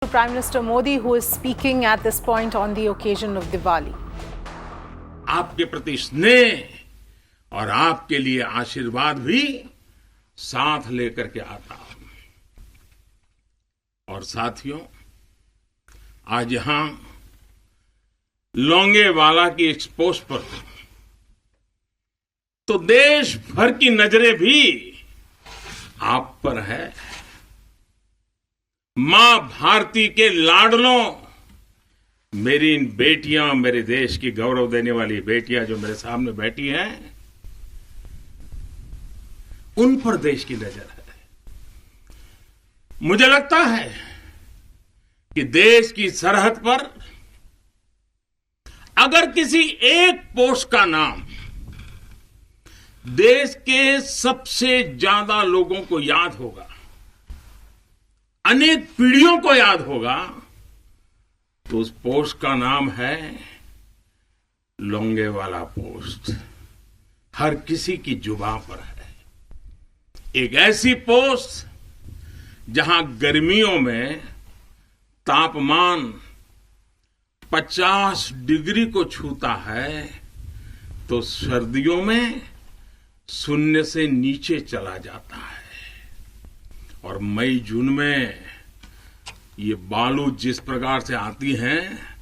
Prime Minister Modi, who is speaking at this point on the occasion of Diwali. आपके प्रति स्नेह और आपके लिए आशीर्वाद भी साथ लेकर के आता हूं। और साथियों, आज यहां लोंगेवाला की इस पोस्ट पर तो देश भर की नजरें भी आप पर है। मां भारती के लाडलों, मेरी इन बेटियां, मेरे देश की गौरव देने वाली बेटियां जो मेरे सामने बैठी हैं, उन पर देश की नजर है। मुझे लगता है कि देश की सरहद पर अगर किसी एक पोस्ट का नाम देश के सबसे ज्यादा लोगों को याद होगा, अनेक पीढ़ियों को याद होगा, तो उस पोस्ट का नाम है लोंगेवाला पोस्ट। हर किसी की जुबान पर है। एक ऐसी पोस्ट जहां गर्मियों में तापमान 50 डिग्री को छूता है, तो सर्दियों में शून्य से नीचे चला जाता है। और मई जून में ये बालू जिस प्रकार से आती हैं,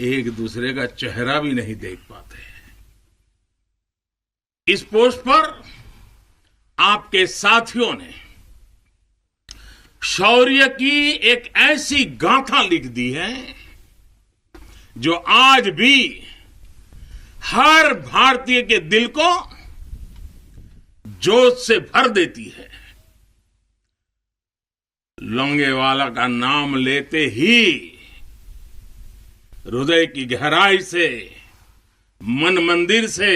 एक दूसरे का चेहरा भी नहीं देख पाते। इस पोस्ट पर आपके साथियों ने शौर्य की एक ऐसी गाथा लिख दी है जो आज भी हर भारतीय के दिल को जोश से भर देती है। लोंगेवाला का नाम लेते ही हृदय की गहराई से, मन मंदिर से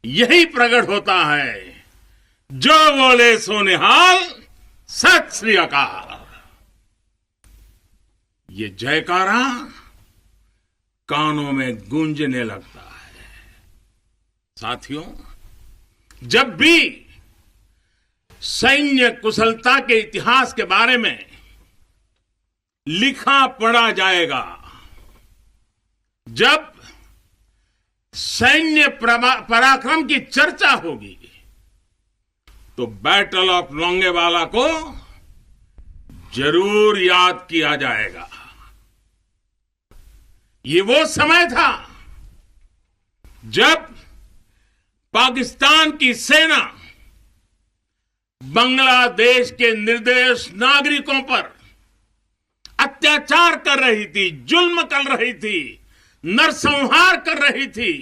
यही प्रकट होता है, जो बोले सो निहाल, सत श्री अकाल। ये जयकारा कानों में गूंजने लगता है। साथियों, जब भी सैन्य कुशलता के इतिहास के बारे में लिखा पढ़ा जाएगा, जब सैन्य पराक्रम की चर्चा होगी, तो बैटल ऑफ लोंगेवाला को जरूर याद किया जाएगा। ये वो समय था जब पाकिस्तान की सेना बांग्लादेश के निर्दोष नागरिकों पर अत्याचार कर रही थी, जुल्म कर रही थी, नरसंहार कर रही थी।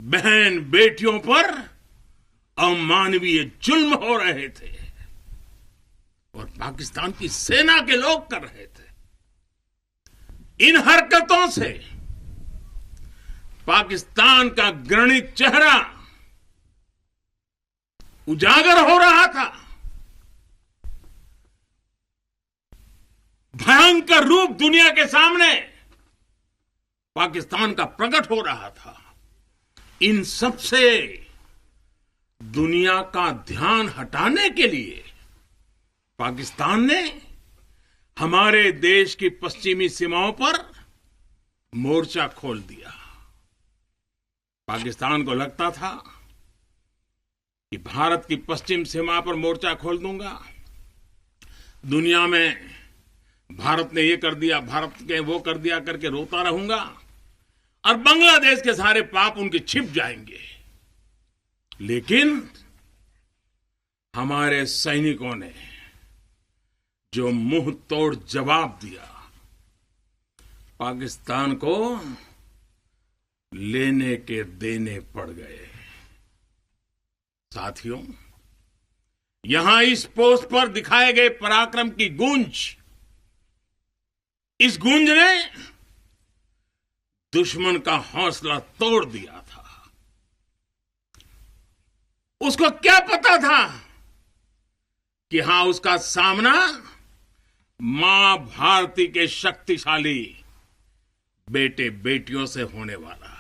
बहन बेटियों पर अमानवीय जुल्म हो रहे थे और पाकिस्तान की सेना के लोग कर रहे थे। इन हरकतों से पाकिस्तान का घृणित चेहरा उजागर हो रहा था। भयंकर रूप दुनिया के सामने पाकिस्तान का प्रकट हो रहा था। इन सब से दुनिया का ध्यान हटाने के लिए पाकिस्तान ने हमारे देश की पश्चिमी सीमाओं पर मोर्चा खोल दिया। पाकिस्तान को लगता था कि भारत की पश्चिम सीमा पर मोर्चा खोल दूंगा, दुनिया में भारत ने ये कर दिया, भारत के वो कर दिया करके रोता रहूंगा और बांग्लादेश के सारे पाप उनके छिप जाएंगे। लेकिन हमारे सैनिकों ने जो मुंह तोड़ जवाब दिया, पाकिस्तान को लेने के देने पड़ गए। साथियों, यहां इस पोस्ट पर दिखाए गए पराक्रम की गूंज, इस गूंज ने दुश्मन का हौसला तोड़ दिया था। उसको क्या पता था कि हां, उसका सामना मां भारती के शक्तिशाली बेटे बेटियों से होने वाला है।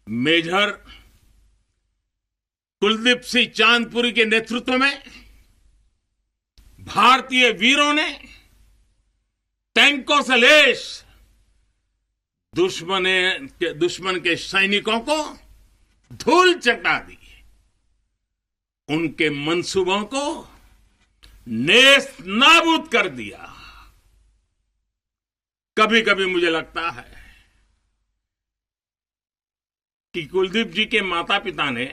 मेजर कुलदीप सिंह चांदपुरी के नेतृत्व में भारतीय वीरों ने टैंकों से लैस दुश्मन के सैनिकों को धूल चटा दी, उनके मंसूबों को नेस्त नाबूद कर दिया। कभी कभी मुझे लगता है कि कुलदीप जी के माता पिता ने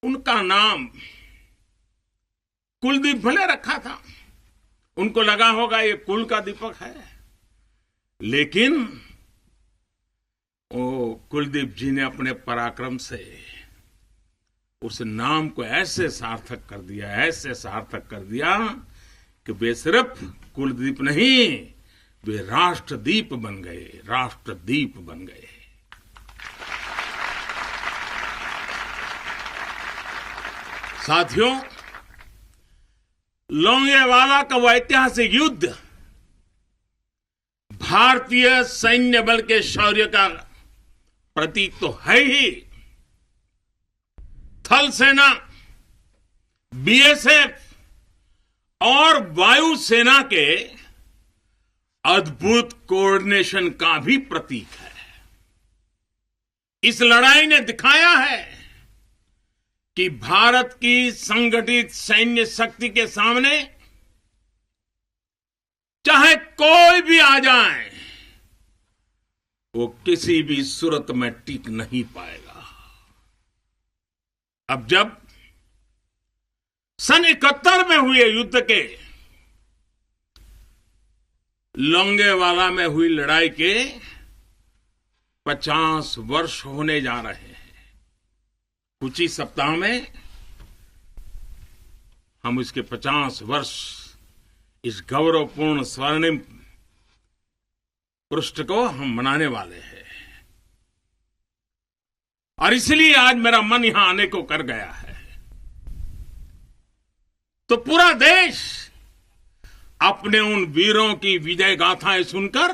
उनका नाम कुलदीप भले रखा था, उनको लगा होगा ये कुल का दीपक है, लेकिन वो कुलदीप जी ने अपने पराक्रम से उस नाम को ऐसे सार्थक कर दिया, ऐसे सार्थक कर दिया कि वे सिर्फ कुलदीप नहीं, वे राष्ट्रदीप बन गए, राष्ट्रदीप बन गए। साथियों, लोंगेवाला का वो ऐतिहासिक युद्ध भारतीय सैन्य बल के शौर्य का प्रतीक तो है ही। थल सेना, बीएसएफ और वायुसेना के अद्भुत कोऑर्डिनेशन का भी प्रतीक है। इस लड़ाई ने दिखाया है कि भारत की संगठित सैन्य शक्ति के सामने चाहे कोई भी आ जाए, वो किसी भी सूरत में टिक नहीं पाएगा। अब जब सन 71 में हुए युद्ध के लोंगेवाला में हुई लड़ाई के 50 वर्ष होने जा रहे हैं। कुछ ही सप्ताह में हम इसके 50 वर्ष, इस गौरवपूर्ण स्वर्णिम पृष्ठ को हम मनाने वाले हैं। और इसलिए आज मेरा मन यहां आने को कर गया है। तो पूरा देश अपने उन वीरों की विजय गाथाएं सुनकर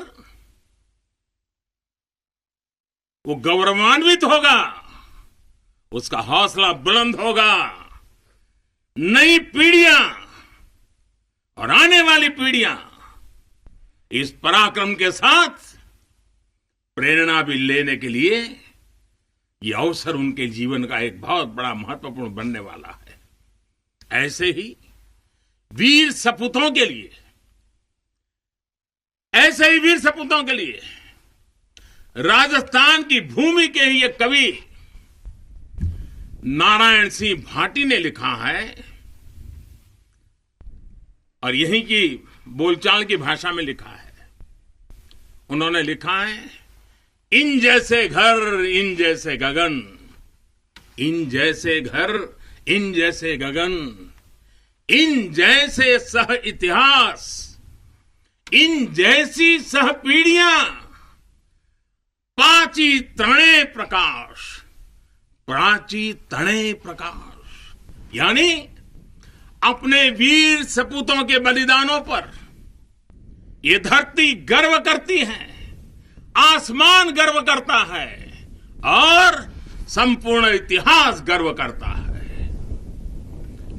वो गौरवान्वित होगा, उसका हौसला बुलंद होगा। नई पीढ़ियां और आने वाली पीढ़ियां इस पराक्रम के साथ प्रेरणा भी लेने के लिए ये अवसर उनके जीवन का एक बहुत बड़ा महत्वपूर्ण बनने वाला है। ऐसे ही वीर सपूतों के लिए, ऐसे ही वीर सपूतों के लिए राजस्थान की भूमि के ही एक कवि नारायण सिंह भाटी ने लिखा है, और यहीं की बोलचाल की भाषा में लिखा है। उन्होंने लिखा है, इन जैसे घर, इन जैसे गगन, इन जैसे घर, इन जैसे गगन, इन जैसे सह इतिहास, इन जैसी सह पीढ़ियां, पाची तणे प्रकाश, प्राची तणे प्रकाश। यानी अपने वीर सपूतों के बलिदानों पर ये धरती गर्व करती है, आसमान गर्व करता है और संपूर्ण इतिहास गर्व करता है।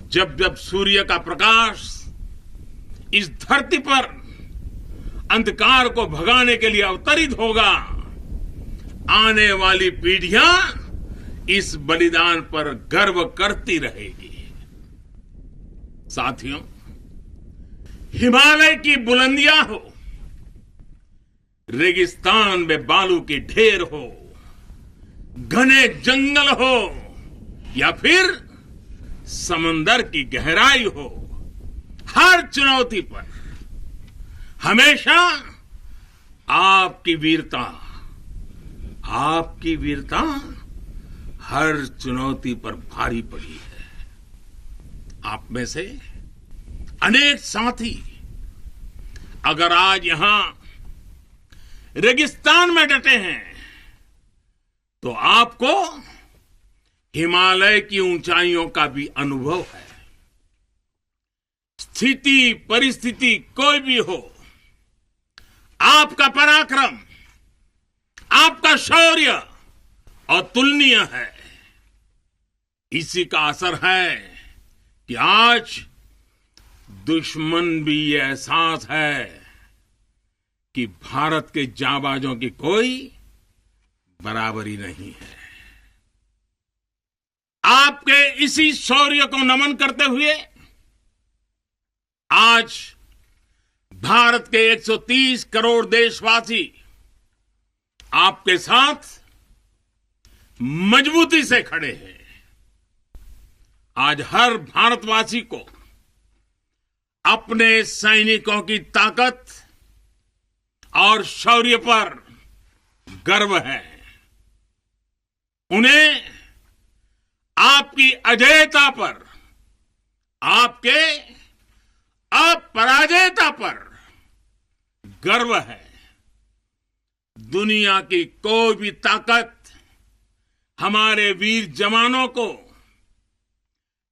जब जब सूर्य का प्रकाश इस धरती पर अंधकार को भगाने के लिए अवतरित होगा, आने वाली पीढ़ियां इस बलिदान पर गर्व करती रहेगी। साथियों, हिमालय की बुलंदियां हो, रेगिस्तान में बालू के ढेर हो, घने जंगल हो या फिर समंदर की गहराई हो, हर चुनौती पर हमेशा आपकी वीरता हर चुनौती पर भारी पड़ी है। आप में से अनेक साथी अगर आज यहां रेगिस्तान में डटे हैं, तो आपको हिमालय की ऊंचाइयों का भी अनुभव है। स्थिति परिस्थिति कोई भी हो, आपका पराक्रम, आपका शौर्य अतुलनीय है। इसी का असर है कि आज दुश्मन भी ये एहसास है कि भारत के जाबाजों की कोई बराबरी नहीं है। आपके इसी शौर्य को नमन करते हुए आज भारत के 130 करोड़ देशवासी आपके साथ मजबूती से खड़े हैं। आज हर भारतवासी को अपने सैनिकों की ताकत और शौर्य पर गर्व है। उन्हें आपकी अजेयता पर, आपके अपराजेयता पर गर्व है। दुनिया की कोई भी ताकत हमारे वीर जवानों को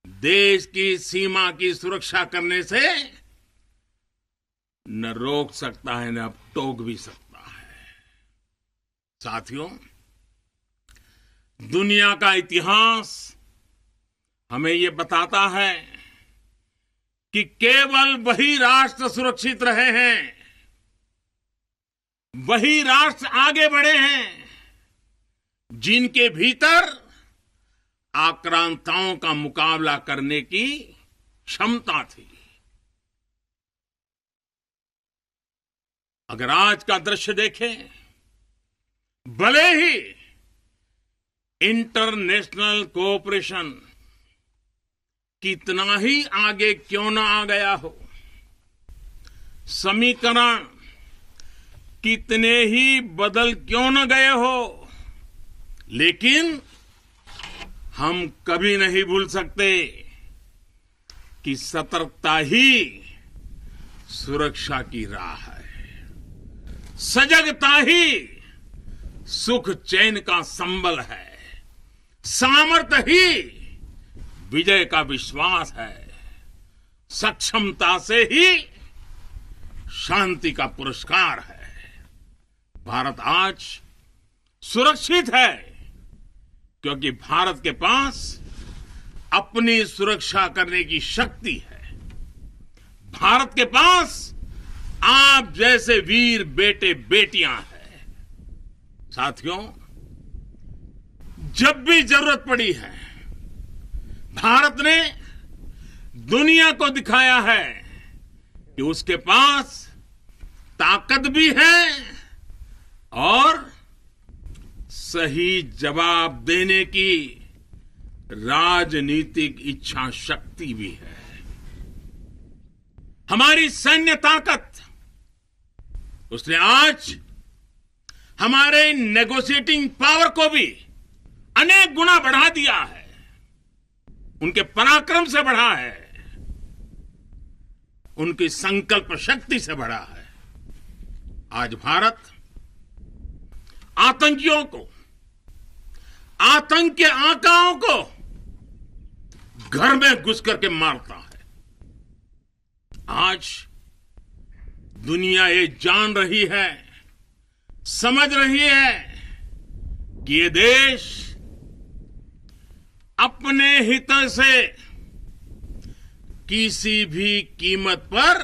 देश की सीमा की सुरक्षा करने से न रोक सकता है, न टोक भी सकता है। साथियों, दुनिया का इतिहास हमें ये बताता है कि केवल वही राष्ट्र सुरक्षित रहे हैं, वही राष्ट्र आगे बढ़े हैं जिनके भीतर आक्रांताओं का मुकाबला करने की क्षमता थी। अगर आज का दृश्य देखें, भले ही इंटरनेशनल कोऑपरेशन कितना ही आगे क्यों ना आ गया हो, समीकरण कितने ही बदल क्यों न गए हो, लेकिन हम कभी नहीं भूल सकते कि सतर्कता ही सुरक्षा की राह है। सजगता ही सुख चैन का संबल है। सामर्थ्य ही विजय का विश्वास है। सक्षमता से ही शांति का पुरस्कार है। भारत आज सुरक्षित है क्योंकि भारत के पास अपनी सुरक्षा करने की शक्ति है। भारत के पास आप जैसे वीर बेटे बेटियां हैं। साथियों, जब भी जरूरत पड़ी है, भारत ने दुनिया को दिखाया है कि उसके पास ताकत भी है और सही जवाब देने की राजनीतिक इच्छा शक्ति भी है। हमारी सैन्य ताकत, उसने आज हमारे नेगोशिएटिंग पावर को भी अनेक गुना बढ़ा दिया है। उनके पराक्रम से बढ़ा है, उनकी संकल्प शक्ति से बढ़ा है। आज भारत आतंकियों को, आतंक के आकाओं को घर में घुस करके मारता है। आज दुनिया ये जान रही है, समझ रही है कि ये देश अपने हित से किसी भी कीमत पर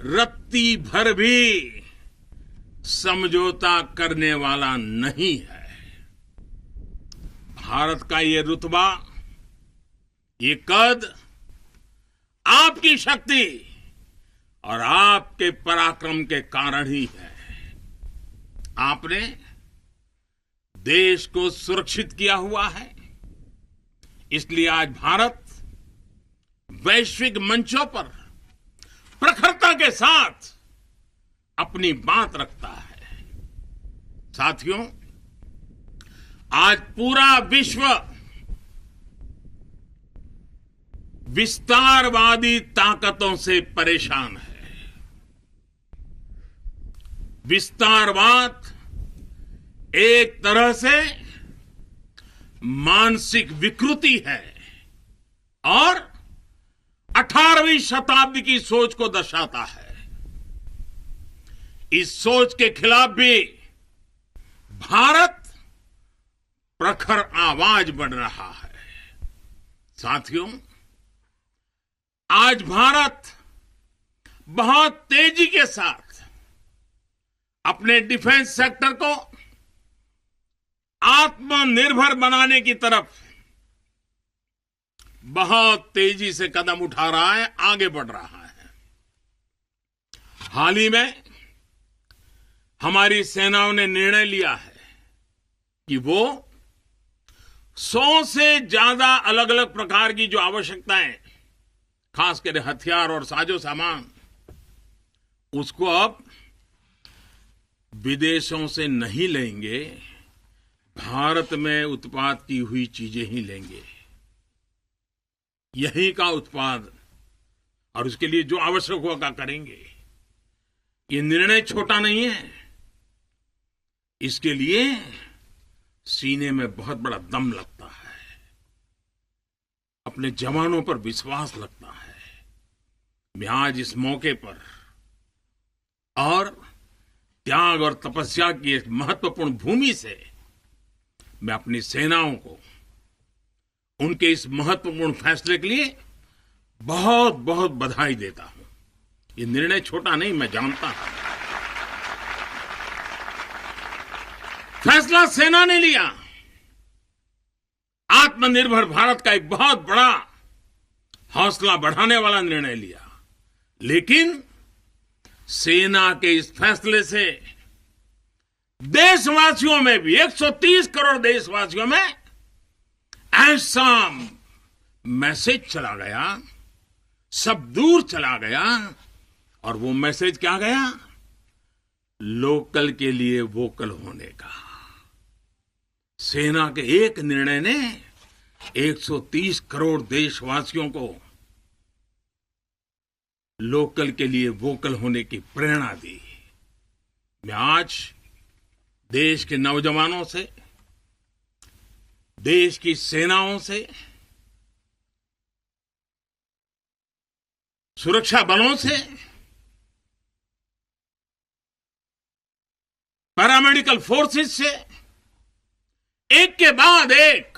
रत्ती भर भी समझौता करने वाला नहीं है। भारत का ये रुतबा, ये कद आपकी शक्ति और आपके पराक्रम के कारण ही है। आपने देश को सुरक्षित किया हुआ है, इसलिए आज भारत वैश्विक मंचों पर प्रखरता के साथ अपनी बात रखता है। साथियों, आज पूरा विश्व विस्तारवादी ताकतों से परेशान है। विस्तारवाद एक तरह से मानसिक विकृति है और 18वीं शताब्दी की सोच को दर्शाता है। इस सोच के खिलाफ भी भारत प्रखर आवाज बढ़ रहा है। साथियों, आज भारत बहुत तेजी के साथ अपने डिफेंस सेक्टर को आत्मनिर्भर बनाने की तरफ बहुत तेजी से कदम उठा रहा है, आगे बढ़ रहा है। हाल ही में हमारी सेनाओं ने निर्णय लिया है कि वो 100 से ज्यादा अलग अलग प्रकार की जो आवश्यकताएं, खासकर हथियार और साजो सामान, उसको अब विदेशों से नहीं लेंगे, भारत में उत्पाद की हुई चीजें ही लेंगे, यहीं का उत्पाद, और उसके लिए जो आवश्यक होगा करेंगे। ये निर्णय छोटा नहीं है, इसके लिए सीने में बहुत बड़ा दम लगता है, अपने जवानों पर विश्वास लगता है। मैं आज इस मौके पर और त्याग और तपस्या की एक महत्वपूर्ण भूमि से मैं अपनी सेनाओं को उनके इस महत्वपूर्ण फैसले के लिए बहुत बहुत बधाई देता हूं। ये निर्णय छोटा नहीं, मैं जानता हूं। फैसला सेना ने लिया, आत्मनिर्भर भारत का एक बहुत बड़ा हौसला बढ़ाने वाला निर्णय लिया, लेकिन सेना के इस फैसले से देशवासियों में भी, 130 करोड़ देशवासियों में ऐसा मैसेज चला गया, सब दूर चला गया, और वो मैसेज क्या गया? लोकल के लिए वोकल होने का। सेना के एक निर्णय ने 130 करोड़ देशवासियों को लोकल के लिए वोकल होने की प्रेरणा दी। मैं आज देश के नौजवानों से, देश की सेनाओं से, सुरक्षा बलों से, पैरामेडिकल फोर्सेस से एक के बाद एक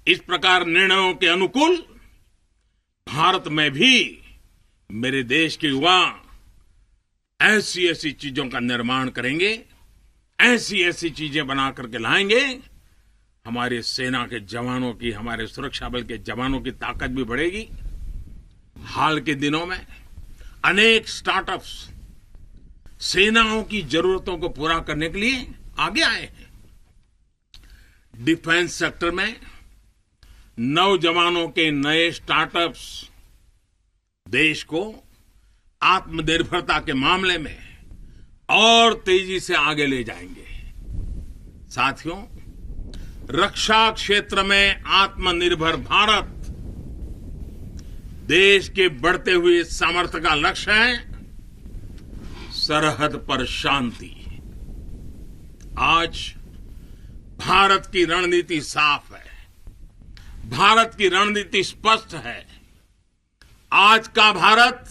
इस प्रकार निर्णयों के अनुकूल भारत में भी मेरे देश के युवा ऐसी ऐसी चीजों का निर्माण करेंगे, ऐसी ऐसी चीजें बना करके लाएंगे, हमारी सेना के जवानों की, हमारे सुरक्षा बल के जवानों की ताकत भी बढ़ेगी। हाल के दिनों में अनेक स्टार्टअप्स सेनाओं की जरूरतों को पूरा करने के लिए आगे आए हैं। डिफेंस सेक्टर में नौजवानों के नए स्टार्टअप्स देश को आत्मनिर्भरता के मामले में और तेजी से आगे ले जाएंगे। साथियों, रक्षा क्षेत्र में आत्मनिर्भर भारत देश के बढ़ते हुए सामर्थ्य का लक्ष्य है। सरहद पर शांति। आज भारत की रणनीति साफ है, भारत की रणनीति स्पष्ट है। आज का भारत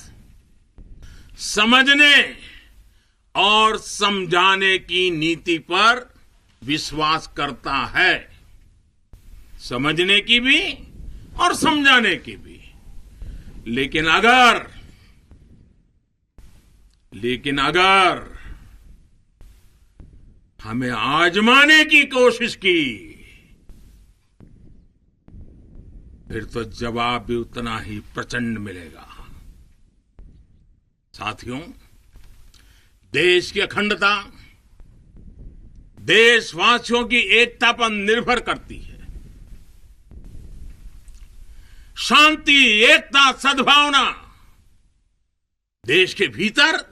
समझने और समझाने की नीति पर विश्वास करता है, समझने की भी और समझाने की भी। लेकिन अगर हमें आजमाने की कोशिश की, फिर तो जवाब भी उतना ही प्रचंड मिलेगा। साथियों, देश की अखंडता देशवासियों की एकता पर निर्भर करती है। शांति, एकता, सद्भावना देश के भीतर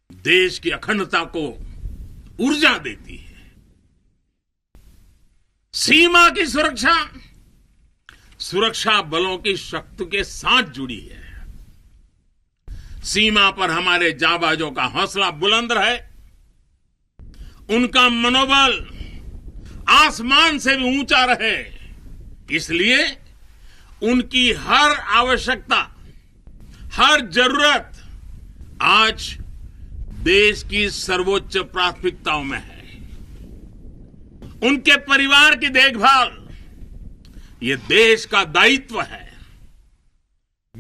देश की अखंडता को ऊर्जा देती है। सीमा की सुरक्षा सुरक्षा बलों की शक्ति के साथ जुड़ी है। सीमा पर हमारे जाबाजों का हौसला बुलंद रहे, उनका मनोबल आसमान से भी ऊंचा रहे, इसलिए उनकी हर आवश्यकता, हर जरूरत आज देश की सर्वोच्च प्राथमिकताओं में है। उनके परिवार की देखभाल ये देश का दायित्व है।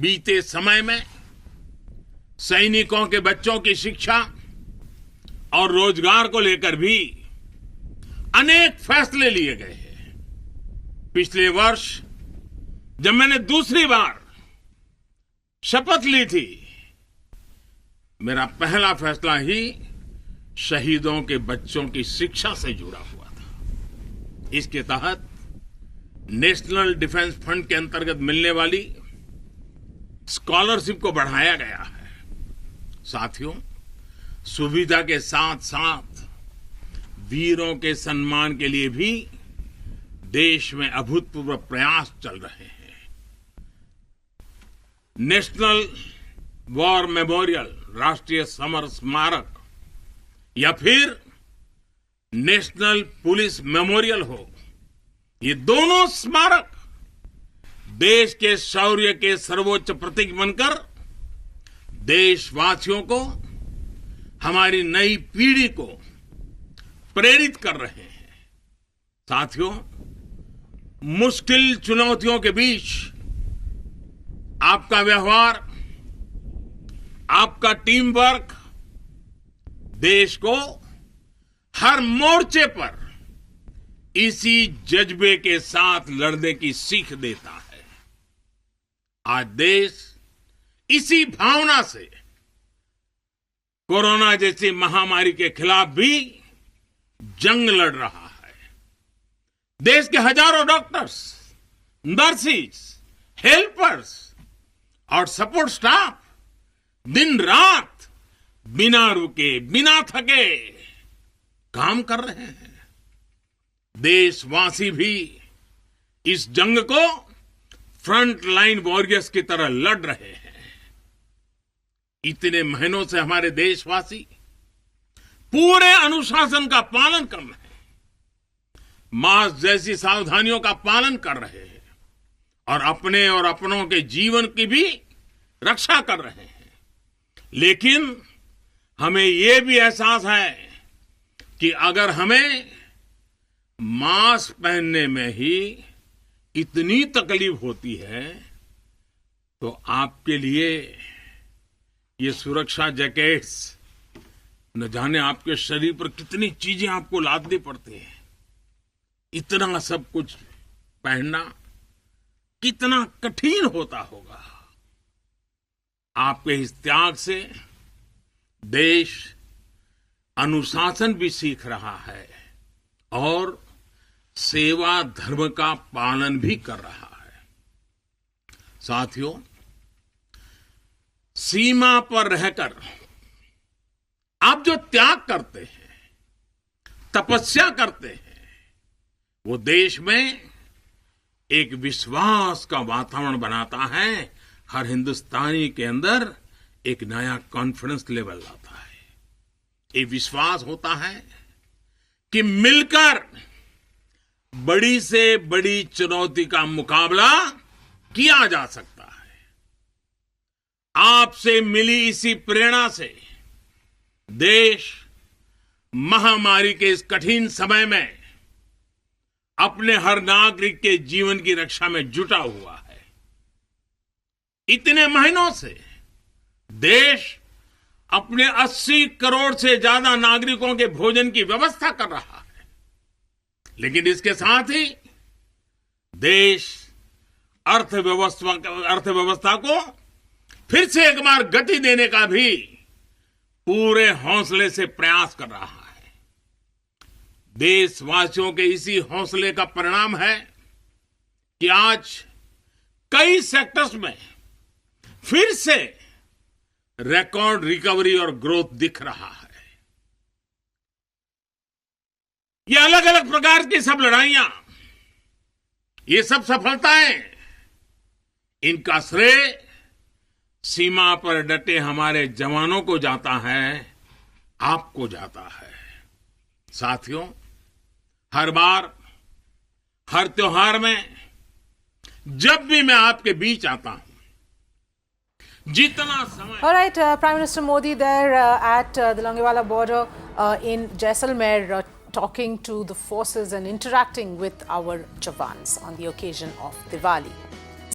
बीते समय में सैनिकों के बच्चों की शिक्षा और रोजगार को लेकर भी अनेक फैसले लिए गए हैं। पिछले वर्ष जब मैंने दूसरी बार शपथ ली थी, मेरा पहला फैसला ही शहीदों के बच्चों की शिक्षा से जुड़ा हुआ था। इसके तहत नेशनल डिफेंस फंड के अंतर्गत मिलने वाली स्कॉलरशिप को बढ़ाया गया है। साथियों, सुविधा के साथ साथ वीरों के सम्मान के लिए भी देश में अभूतपूर्व प्रयास चल रहे हैं। नेशनल वॉर मेमोरियल, राष्ट्रीय समर स्मारक, या फिर नेशनल पुलिस मेमोरियल हो, ये दोनों स्मारक देश के शौर्य के सर्वोच्च प्रतीक बनकर देशवासियों को, हमारी नई पीढ़ी को प्रेरित कर रहे हैं। साथियों, मुश्किल चुनौतियों के बीच आपका व्यवहार, आपका टीम वर्क देश को हर मोर्चे पर इसी जज्बे के साथ लड़ने की सीख देता है। आज देश इसी भावना से कोरोना जैसी महामारी के खिलाफ भी जंग लड़ रहा है। देश के हजारों डॉक्टर्स, नर्सिस, हेल्पर्स और सपोर्ट स्टाफ दिन रात बिना रुके, बिना थके काम कर रहे हैं। देशवासी भी इस जंग को फ्रंट लाइन वॉरियर्स की तरह लड़ रहे हैं। इतने महीनों से हमारे देशवासी पूरे अनुशासन का पालन कर रहे हैं, मास्क जैसी सावधानियों का पालन कर रहे हैं और अपने और अपनों के जीवन की भी रक्षा कर रहे हैं। लेकिन हमें यह भी एहसास है कि अगर हमें मास्क पहनने में ही इतनी तकलीफ होती है, तो आपके लिए ये सुरक्षा जैकेट्स, न जाने आपके शरीर पर कितनी चीजें आपको लादनी पड़ती हैं। इतना सब कुछ पहनना कितना कठिन होता होगा। आपके इस त्याग से देश अनुशासन भी सीख रहा है और सेवा धर्म का पालन भी कर रहा है। साथियों, सीमा पर रहकर आप जो त्याग करते हैं, तपस्या करते हैं, वो देश में एक विश्वास का वातावरण बनाता है। हर हिंदुस्तानी के अंदर एक नया कॉन्फिडेंस लेवल आता है। ये विश्वास होता है कि मिलकर बड़ी से बड़ी चुनौती का मुकाबला किया जा सकता है। आपसे मिली इसी प्रेरणा से देश महामारी के इस कठिन समय में अपने हर नागरिक के जीवन की रक्षा में जुटा हुआ है। इतने महीनों से देश अपने 80 करोड़ से ज्यादा नागरिकों के भोजन की व्यवस्था कर रहा है। लेकिन इसके साथ ही देश अर्थव्यवस्था को फिर से एक बार गति देने का भी पूरे हौसले से प्रयास कर रहा है। देशवासियों के इसी हौसले का परिणाम है कि आज कई सेक्टर्स में फिर से रिकॉर्ड रिकवरी और ग्रोथ दिख रहा है। ये अलग अलग प्रकार की सब लड़ाइयां, ये सब सफलताएं, इनका श्रेय सीमा पर डटे हमारे जवानों को जाता है, आपको जाता है। साथियों, हर बार, हर त्योहार में जब भी मैं आपके बीच आता हूं, जितना समय। All right, Prime Minister Modi there at the Longewala border in Jaisalmer, talking to the forces and interacting with our Jawans on the occasion of Diwali.